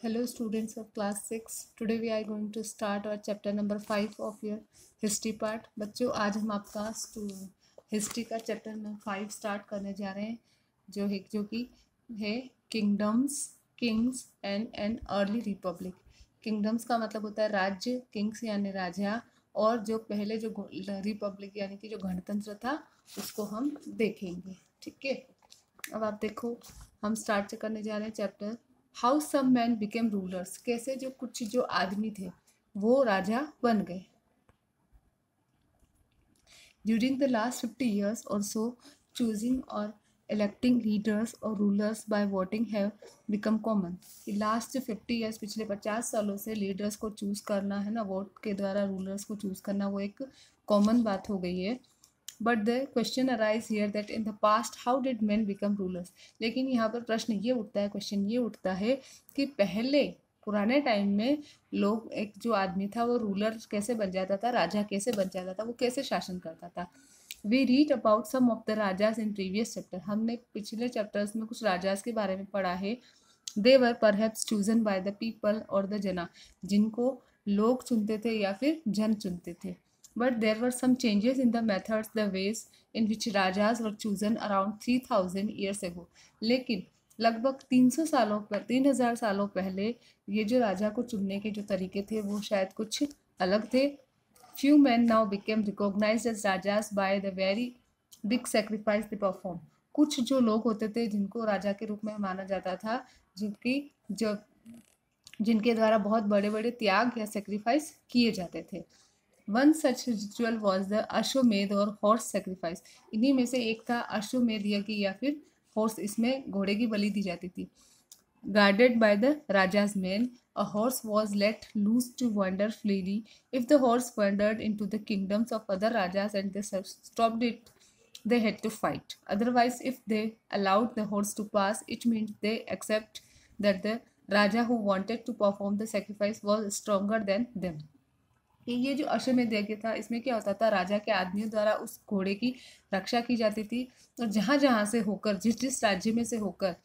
Hello students of class 6. Today we are going to start our chapter number 5 of your history part. बच्चों आज हम आपका history का chapter number 5 start करने जा रहे हैं जो कि है kingdoms, Kings and an early Republic. Kingdoms का मतलब होता है राज्य, किंग्स यानी राजा, और जो पहले जो रिपब्लिक यानी कि जो गणतंत्र था उसको हम देखेंगे। ठीक है, अब आप देखो हम स्टार्ट करने जा रहे हैं chapter how some men became rulers. कैसे जो कुछ जो आदमी थे वो राजा बन गए। ड्यूरिंग द लास्ट 50 years और सो चूजिंग और इलेक्टिंग लीडर्स और rulers by voting have become common. Last 50 years पिछले 50 सालों से लीडर्स को चूज करना है ना, वोट के द्वारा रूलर्स को चूज करना वो एक कॉमन बात हो गई है। But the question arise here that in the past how did man become rulers. लेकिन यहाँ पर प्रश्न ये उठता है, क्वेश्चन ये उठता है कि पहले पुराने टाइम में लोग, एक जो आदमी था वो रूलर कैसे बन जाता था, राजा कैसे बन जाता था, वो कैसे शासन करता था। We read about some of the rajas in previous chapter. हमने पिछले चैप्टर्स में कुछ राजाज के बारे में पढ़ा है। They were perhaps chosen by the people और द जना, जिनको लोग चुनते थे या फिर जन चुनते थे। But there were some changes in the methods, the ways in which rajas were chosen around 3000 years ago. लेकिन लगभग 300 सालों पर 3000 सालों पहले ये जो राजा को चुनने के जो तरीके थे वो शायद कुछ अलग थे। Few men now became recognized as rajas by the very big sacrifice they perform. कुछ जो लोग होते थे जिनको राजा के रूप में माना जाता था, जिनके द्वारा बहुत बड़े बड़े त्याग या सेक्रीफाइस किए जाते थे। One such ritual was the अश्वमेध और हॉर्स सेक्रीफाइस। इन्हीं में से एक था अश्वमेध यज्ञ या फिर हॉर्स, इसमें घोड़े की बलि दी जाती थी। Guarded by the rajas man, a horse was let loose to wander freely. If the horse wandered into the kingdoms of other rajas and they stopped it, they had to fight. Otherwise, if they allowed the horse to pass, it meant they accept that the raja who wanted to perform the sacrifice was stronger than them. ये जो अश्वमेध यज्ञ था इसमें क्या होता था, राजा के आदमियों द्वारा उस घोड़े की रक्षा की जाती थी, और जहाँ जहाँ से होकर, जिस जिस राज्य में से होकर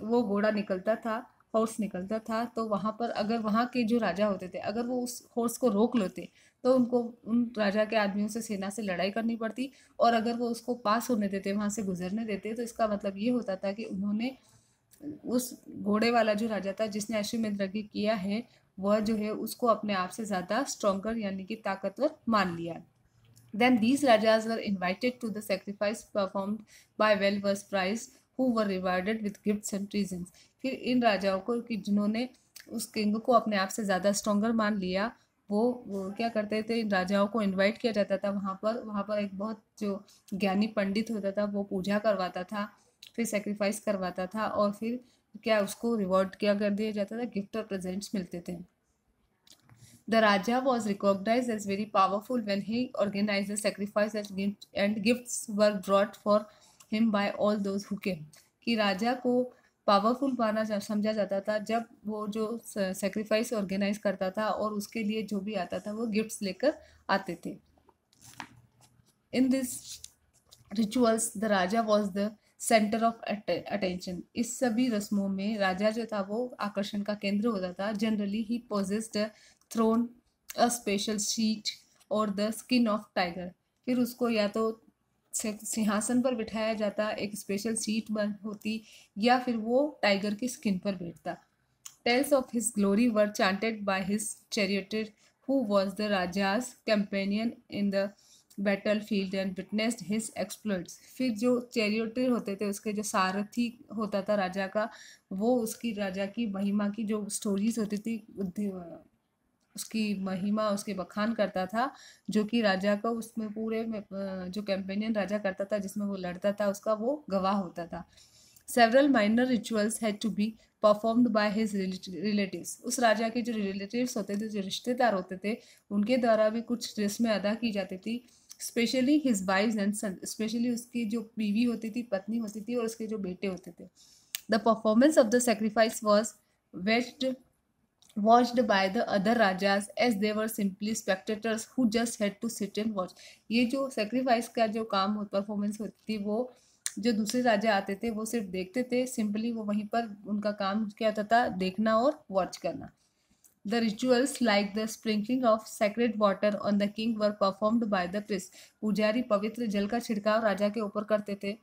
वो घोड़ा निकलता था, हॉर्स निकलता था, तो वहाँ पर अगर वहाँ के जो राजा होते थे अगर वो उस हॉर्स को रोक लेते तो उनको उन राजा के आदमियों से, सेना से लड़ाई करनी पड़ती, और अगर वो उसको पास होने देते, वहाँ से गुजरने देते, तो इसका मतलब ये होता था कि उन्होंने उस घोड़े वाला जो राजा था जिसने अश्वमेध यज्ञ किया है वह जो है उसको अपने आप से ज़्यादा स्ट्रॉन्गर यानी कि ताकतवर मान लिया। Then these rajas were invited to the sacrifice performed by well-versed priests who were rewarded with gifts and presents. फिर इन राजाओं को कि जिन्होंने उस किंग को अपने आप से ज़्यादा स्ट्रॉन्गर मान लिया, वो क्या करते थे, इन राजाओं को इनवाइट किया जाता था वहाँ पर एक बहुत जो ज्ञानी पंडित होता था वो पूजा करवाता था, फिर सेक्रीफाइस करवाता था, और फिर क्या उसको रिवॉर्ड क्या कर दिया जाता था, गिफ्ट और प्रेजेंट्स मिलते थे। The Raja was recognized as very powerful when he organized the sacrifice and gifts were brought for him by all those who came. कि राजा को पावरफुल माना समझा जाता था जब वो जो सेक्रीफाइस ऑर्गेनाइज करता था और उसके लिए जो भी आता था वो गिफ्ट्स लेकर आते थे। In this rituals the Raja was the centre of attention. इस सभी रस्मों में राजा जो था वो आकर्षण का केंद्र होता था। Generally he possessed throne, a special seat और द स्किन ऑफ टाइगर। फिर उसको या तो सिंहासन पर बिठाया जाता, एक स्पेशल सीट होती, या फिर वो टाइगर की स्किन पर बैठता। Tales of his glory were chanted by his charioteer who was the raja's companion in the battle field and witnessed his exploits. फिर जो चैरियटर होते थे, उसके जो सारथी होता था राजा का, वो उसकी राजा की महिमा की जो स्टोरीज होती थी उसकी महिमा, उसके बखान करता था, जो कि राजा का उसमें पूरे में जो कैंपेनियन राजा करता था जिसमें वो लड़ता था उसका वो गवाह होता था। Several minor rituals had to be performed by his relatives. उस राजा के जो रिलेटिव्स होते थे, जो रिश्तेदार होते थे, उनके द्वारा भी कुछ रस्में अदा की जाती थी। Specially his wives and son, स्पेशली उसकी जो बीवी होती थी, पत्नी होती थी, और उसके जो बेटे होते थे। The performance of the sacrifice was watched by the other rajas as they were simply spectators who just had to sit and watch. ये जो सेक्रीफाइस का जो काम परफॉर्मेंस होती थी वो जो दूसरे राजा आते थे वो सिर्फ देखते थे, सिंपली वो वहीं पर उनका काम क्या होता था, देखना और वॉच करना। The rituals like the sprinkling of sacred water on the king were performed by the priest. पुजारी पवित्र जल का छिड़काव राजा के ऊपर करते थे।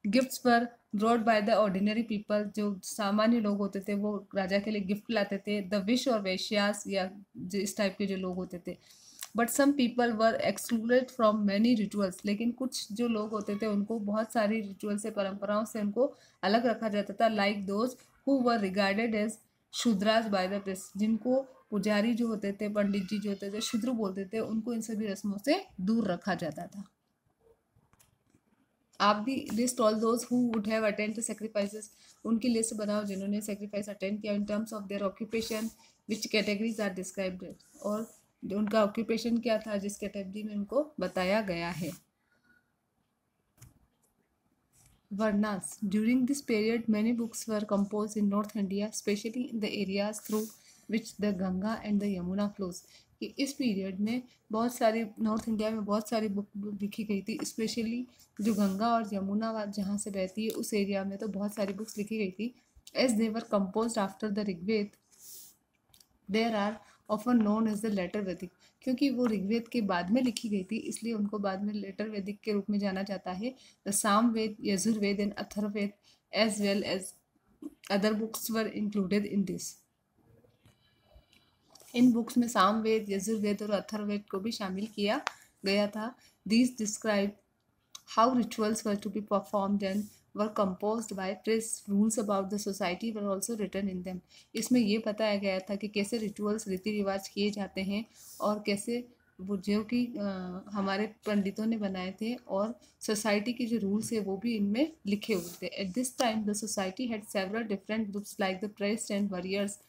गिफ्ट्स पर brought by the ordinary people, जो सामान्य लोग होते थे वो राजा के लिए गिफ्ट लाते थे। द विश और वेश्यास, या इस टाइप के जो लोग होते थे। But some people were excluded from many rituals, लेकिन कुछ जो लोग होते थे उनको बहुत सारी रिचुअल से, परंपराओं से उनको अलग रखा जाता था। Like those who were regarded as Shudras by the priest, जिनको पुजारी जो होते थे, पंडित जी जो होते थे, शूद्र बोलते थे, उनको इन सभी रस्मों से दूर रखा जाता था। आप भी list all those who would have attend the sacrifices, उनकी लिस्ट बनाओ जिन्होंने सैक्रिफाइस अटेंड किया। In terms of their occupation which categories are described, और उनका ऑक्यूपेशन क्या था जिस कैटेगरी में उनको बताया गया है। Varnas. During this period, many books were composed in North India, especially in the areas through which the Ganga and the Yamuna flows. कि इस पीरियड में बहुत सारी नॉर्थ इंडिया में बहुत सारी बुक लिखी गई थी, स्पेशली जो गंगा और यमुना जहाँ से बहती है उस एरिया में तो बहुत सारी बुक्स लिखी गई थी। As they were composed after the Rigveda, there are often known as the later Vedic, क्योंकि वो ऋग्वेद के बाद में लिखी गई थी इसलिए उनको बाद में लेटर वैदिक के रूप में जाना जाता है। The Samaveda, Yajurveda and Atharvaveda as well as other books were included in this. इन बुक्स में सामवेद, यजुर्वेद और अथर्ववेद को भी शामिल किया गया था। These describe how rituals were to be performed and were composed by priests. Rules about the society were also written in them. इसमें ये बताया गया था कि कैसे रिचुअल्स, रीति रिवाज किए जाते हैं और कैसे वो जो कि हमारे पंडितों ने बनाए थे, और सोसाइटी के जो रूल्स है वो भी इनमें लिखे हुए थे। At this time the society had several different groups like the priest and warriors,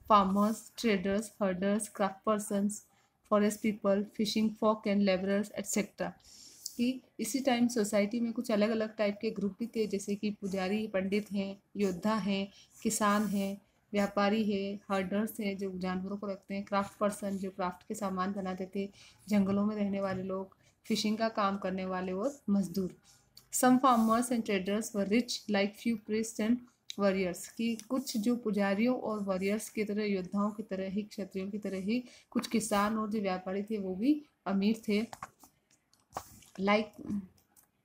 farmers, traders, herders, craft persons, forest people, fishing folk and laborers, etc. कि इसी टाइम सोसाइटी में कुछ अलग अलग टाइप के ग्रुप भी थे, जैसे कि पुजारी, पंडित हैं, योद्धा हैं, किसान हैं, व्यापारी है, हर्डर्स हैं जो जानवरों को रखते हैं, क्राफ्ट पर्सन जो क्राफ्ट के सामान बनाते थे, जंगलों में रहने वाले लोग, फिशिंग का काम करने वाले और मजदूर। Some farmers and traders were rich like few priest and warriors, कि कुछ जो पुजारियों और वॉरियर्स की तरह, योद्धाओं की तरह ही, क्षत्रियों की तरह ही कुछ किसान और जो व्यापारी थे वो भी अमीर थे। Like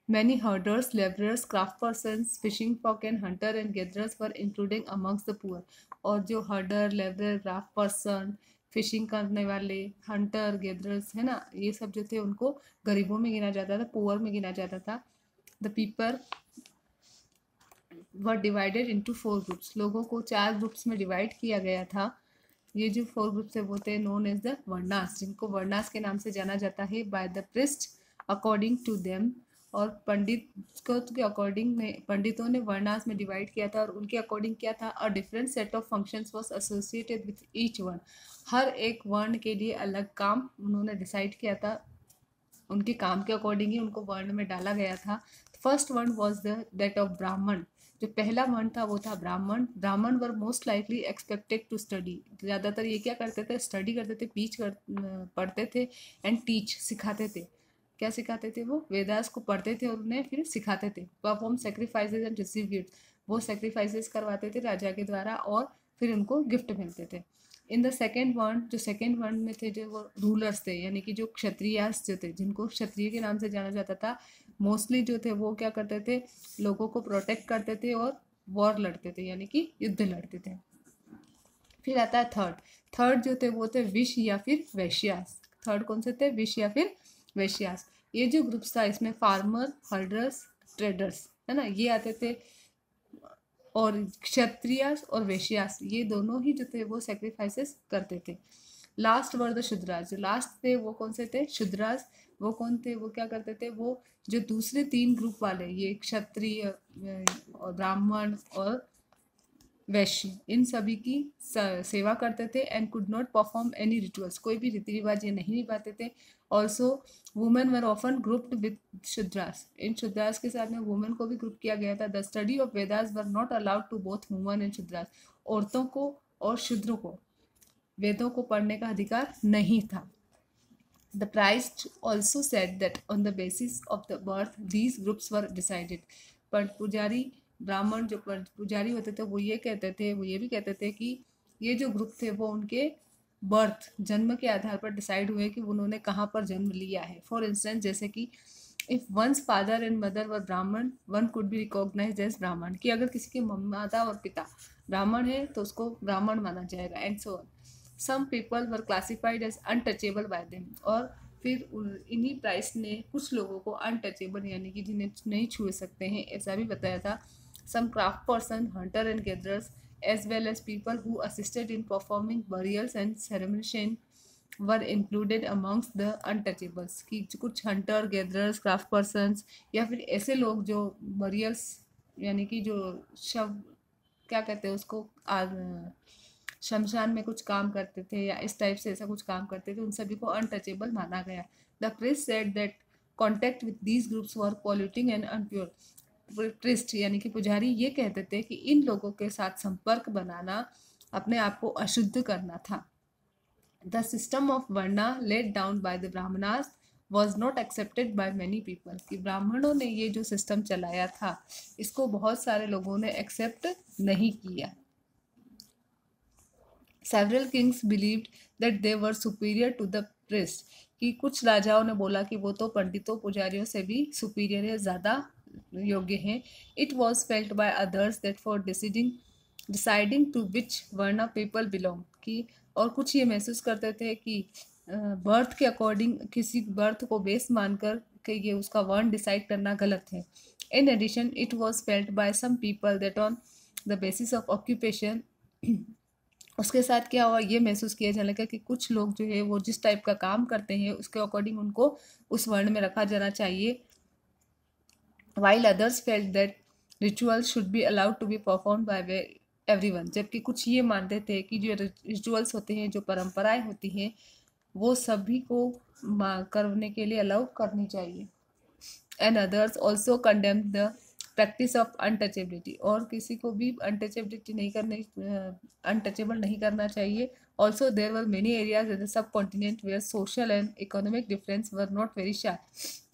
many herders, labourers, craft persons, fishing folk and hunter and gatherers were including amongst the poor, और जो हर्डर, लेबरर, क्राफ्ट पर्सन, फिशिंग करने वाले, हंटर, गेदरर्स है ना, ये सब जो थे उनको गरीबों में गिना जाता था, पुअर में गिना जाता था। The people were divided into 4 groups, लोगों को 4 ग्रुप्स में डिवाइड किया गया था। ये जो 4 ग्रुप्स है वो थे नोन एज द वर्णास, जिनको वर्णास के नाम से जाना जाता है। By the priest according to them, और पंडित को के अकॉर्डिंग में पंडितों ने वर्णास में डिवाइड किया था, और उनके अकॉर्डिंग क्या था, a different set of functions was associated with each one, हर एक वर्ण के लिए अलग काम उन्होंने डिसाइड किया था, उनके काम के अकॉर्डिंग ही उनको वर्ण में डाला गया था। फर्स्ट वर्ण वाज द दैट ऑफ ब्राह्मण, जो पहला वर्ण था वो था ब्राह्मण। Brahmin were most likely expected to study, ज़्यादातर ये क्या करते थे, स्टडी करते थे, पढ़ते थे, एंड टीच, सिखाते थे। क्या सिखाते थे वो, वेदास को पढ़ते थे और उन्हें फिर सिखाते थे। परफॉर्म सेक्रीफाइसेज एंड रिसीव गिफ्ट, वो सेक्रीफाइसेस करवाते थे राजा के द्वारा और फिर उनको गिफ्ट मिलते थे। इन द सेकेंड वर्ण, जो सेकेंड वर्ण में थे जो वो रूलर्स थे, यानी कि जो क्षत्रियास जो थे, जिनको क्षत्रिय के नाम से जाना जाता था, मोस्टली जो थे वो क्या करते थे, लोगों को प्रोटेक्ट करते थे और वॉर लड़ते थे, यानी कि युद्ध लड़ते थे। फिर आता है थर्ड जो थे वो थे विश या फिर वैश्यास। थर्ड कौन से थे, विश या फिर वैश्यास। ये जो ग्रुप्स था इसमें फार्मर, हर्डर्स, ट्रेडर्स है ना, ये आते थे, और क्षत्रियास और वैश्यास ये दोनों ही जो थे वो सेक्रीफाइसेस करते थे। लास्ट वर द शूद्रास, जो लास्ट थे वो कौन से थे, शूद्रास। वो कौन थे, वो क्या करते थे, वो जो दूसरे 3 ग्रुप वाले, ये क्षत्रिय और ब्राह्मण और वैश्य, इन सभी की सेवा करते थे। And could not perform any rituals, कोई भी रीति रिवाज ये नहीं निभाते थे। Also women were often grouped with shudras, इन शूद्रास के साथ में वुमेन को भी ग्रुप किया गया था। The study of Vedas were not allowed to both women and Shudras, औरतों को और शूद्रों को वेदों को पढ़ने का अधिकार नहीं था। The priest also said that on the basis of the birth these groups were decided, पुजारी ब्राह्मण जो पुजारी होते थे वो ये भी कहते थे कि ये जो ग्रुप थे वो उनके बर्थ जन्म के आधार पर डिसाइड हुए कि उन्होंने कहाँ पर जन्म लिया है। फॉर इंस्टेंस जैसे कि if one's father and mother were brahman one could be recognised as brahman, कि अगर किसी के माता और पिता ब्राह्मण है तो उसको ब्राह्मण माना जाएगा, and so on. Some people were classified as untouchable by them, और फिर इन्हीं प्राइस ने कुछ लोगों को अनटचेबल यानी कि जिन्हें नहीं छुए सकते हैं ऐसा भी बताया था। Some craft person, hunter and gatherers as well as people who assisted in performing burials and ceremonies were included amongst the untouchables, कि कुछ हंटर गैदरर्स क्राफ्ट पर्सन्स या फिर ऐसे लोग जो बरियल्स यानी कि जो शव क्या कहते हैं उसको शमशान में कुछ काम करते थे या इस टाइप से ऐसा कुछ काम करते थे, उन सभी को अनटचेबल माना गया। The priest said that contact with these groups were polluting and unpure. Priest यानी कि पुजारी ये कहते थे कि इन लोगों के साथ संपर्क बनाना अपने आप को अशुद्ध करना था। The system of varna laid down by the brahmanas was not accepted by many people, कि ब्राह्मणों ने ये जो सिस्टम चलाया था इसको बहुत सारे लोगों ने एक्सेप्ट नहीं किया। Several kings believed that they were superior to the priest, कि कुछ राजाओं ने बोला कि वो तो पंडितों पुजारियों से भी सुपीरियर है, ज़्यादा योग्य हैं। It was felt by others that for deciding to which varna people belong, कि और कुछ ये महसूस करते थे कि बर्थ के अकॉर्डिंग किसी बर्थ को बेस मानकर कि ये उसका वर्ण डिसाइड करना गलत है। In addition it was felt by some people that on the basis of occupation, उसके साथ क्या हुआ ये महसूस किया जाने लगा कि कुछ लोग जो है वो जिस टाइप का काम करते हैं उसके अकॉर्डिंग उनको उस वर्ण में रखा जाना चाहिए। while others felt that rituals should be allowed to be performed by everyone, जबकि कुछ ये मानते थे कि जो रिचुअल्स होते हैं जो परंपराएं होती हैं वो सभी को करने के लिए अलाउ करनी चाहिए। And others also condemn the practice of untouchability, और किसी को भी अनटचेबिलिटी नहीं करनी अनटचेबल नहीं करना चाहिए। Also there were many areas in the subcontinent where social and economic difference were not very sharp,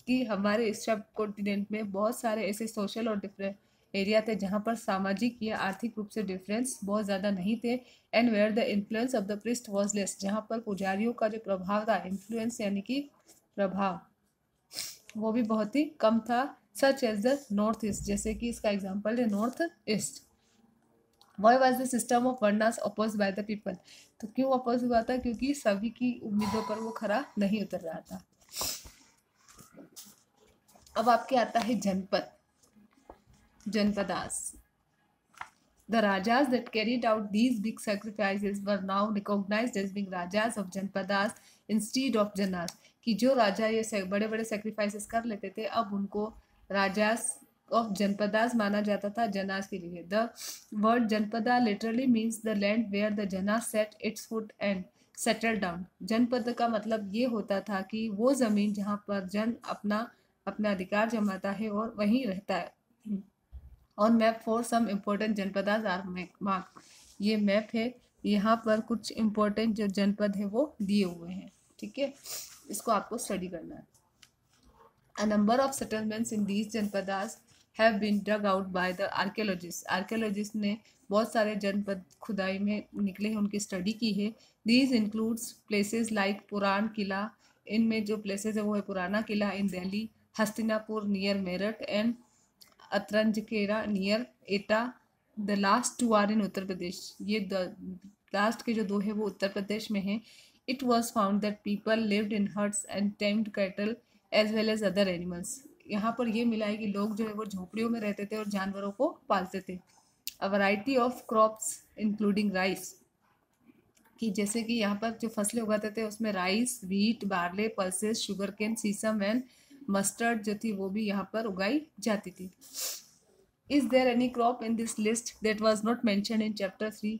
कि हमारे इस सब कॉन्टिनेंट में बहुत सारे ऐसे सोशल और डिफरेंट एरिया थे जहाँ पर सामाजिक या आर्थिक रूप से डिफरेंस बहुत ज़्यादा नहीं थे। And where the influence of the priest was less, जहाँ पर पुजारियों का जो प्रभाव था, इन्फ्लुएंस यानी कि प्रभाव, वो भी बहुत ही कम था। Such as the north east, जैसे कि इसका एग्जाम्पल है north east. Why was the system of varnas oppose by the people, तो क्यों अपोज हुआ था? क्योंकि सभी की उम्मीदों पर वो खरा नहीं उतर रहा था। अब आपके आता है जनपद, Janapadas. The rajas that carried out these big sacrifices were now recognized as being rajas of Janapadas instead of जनास, कि जो राजा ये बड़े बड़े सेक्रीफाइसेस कर लेते थे अब उनको राजास ऑफ जनपदास माना जाता था जनास के लिए। The word janapada literally means the land where the janas set its foot and settle down. जनपद का मतलब ये होता था कि वो ज़मीन जहाँ पर जन अपना अधिकार जमाता है और वहीं रहता है। On map for some important janapadas are mark, ये मैप है, यहाँ पर कुछ इम्पोर्टेंट जो जनपद है वो दिए हुए हैं, ठीक है, इसको आपको स्टडी करना है। A number of settlements in these janapadas have been dug out by the archaeologist ने बहुत सारे जनपद खुदाई में निकले हैं, उनकी स्टडी की है। दीज इंक्लूड्स प्लेसेस लाइक पुरान किला, इनमें जो प्लेसेस है वो है Purana Qila in Delhi, Hastinapur near Meerut and Atranjikhera near Etah. The last two are in Uttar Pradesh, ये लास्ट के जो दो है वो उत्तर प्रदेश में है। It was found that people lived in huts and tamed cattle as well as other animals, यहाँ पर ये मिला है कि लोग जो है वो झोपड़ियों में रहते थे और जानवरों को पालते थे। A variety of crops including rice, कि जैसे कि यहाँ पर जो फसलें उगाते थे उसमें rice, wheat, barley, pulses, sugar cane, sesame and mustard जो थी वो भी यहाँ पर उगाई जाती थी। Is there any crop in this list that was not mention in chapter 3,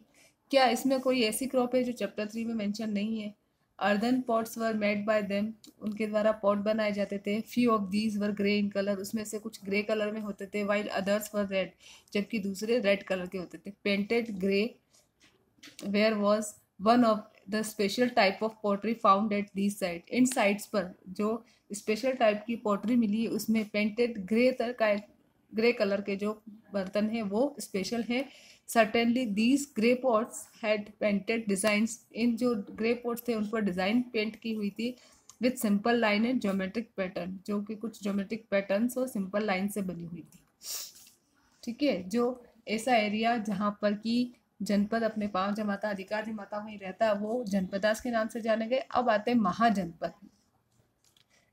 क्या इसमें कोई ऐसी क्रॉप है जो चैप्टर 3 में मेंशन नहीं है? Earthen pots were made by them, उनके द्वारा पॉट बनाए जाते थे। Few of these were grey in colour, उसमें से कुछ ग्रे कलर में होते थे। वाइल अदर्स वर रेड, जबकि दूसरे रेड कलर के होते थे। Painted grey ware was one of the special type of pottery found at these site, इन साइड्स पर जो स्पेशल टाइप की पोट्री मिली है उसमें पेंटेड ग्रे का ग्रे कलर के जो बर्तन है वो स्पेशल है। Certainly these grey pots had painted designs, इन जो ग्रे पॉट्स थे उन पर डिजाइन पेंट की हुई थी with simple line and geometric pattern, जो कि कुछ ज्योमेट्रिक पैटर्न्स और सिंपल लाइन से बनी हुई थी। ठीक है, जो ऐसा एरिया जहाँ पर कि जनपद अपने पांव जमाता, अधिकार जमाता वहीं रहता, वो जनपदास के नाम से जाने गए। अब आते हैं महाजनपद।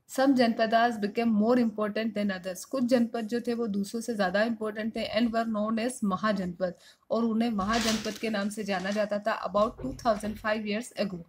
Some janapadas became more important than others, कुछ जनपद जो थे वो दूसरों से ज़्यादा इम्पोर्टेंट थे एंड वर नोन एज महाजनपद, और उन्हें महाजनपद के नाम से जाना जाता था अबाउट 2005 years ago।